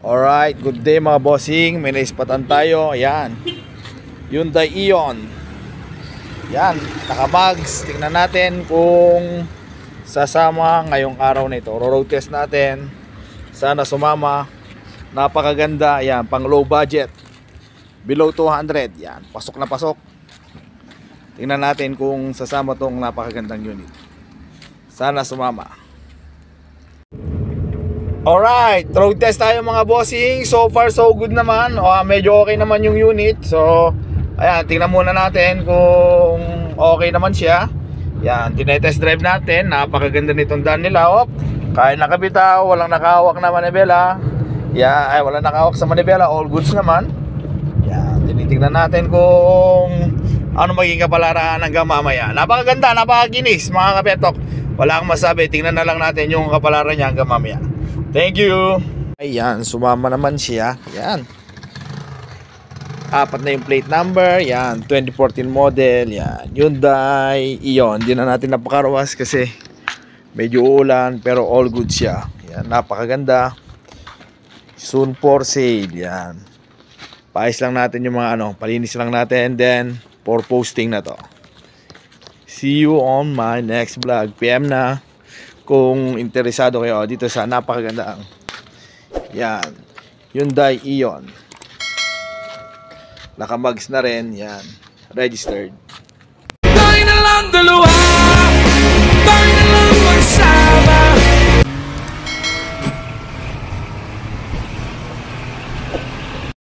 Alright, good day mga bossing. May naispatan tayo. Ayan, Hyundai Ion. Yan, nakabags. Tingnan natin kung sasama ngayong araw na ito. Road test natin. Sana sumama. Napakaganda. Yan, pang low budget, below 200. Yan, pasok na pasok. Tingnan natin kung sasama tong napakagandang unit. Sana sumama. Alright, road test tayo mga bossing. So far so good naman. Medyo okay naman yung unit. So ayan, tingnan muna natin kung okay naman siya. Yan, tinetest drive natin. Napakaganda nitong daan nila. Kaya nakabitaw, walang nakahawak na manibela. Yan, ay walang nakahawak sa manibela. All goods naman. Yan, tinitingnan natin kung ano magiging kapalaran hanggang mamaya. Napakaganda, napakakinis mga kapetok. Wala akong masabi, tingnan na lang natin yung kapalaran niya hanggang mamaya. Thank you. Ayan, sumama naman siya. Ayan, apat na yung plate number. Yan, 2014 model. Yan, Hyundai Ion. Hindi na natin napakarawas kasi medyo ulan, pero all good siya. Yan, napakaganda. Soon for sale. Yan, paayos lang natin yung mga palinis lang natin, then for posting na to. See you on my next vlog. PM na kung interesado kayo dito sa napakagandang yan, Hyundai Ion. Nakamags na rin. Yan, registered. Tayo na lang dalawa, tayo na lang magsama.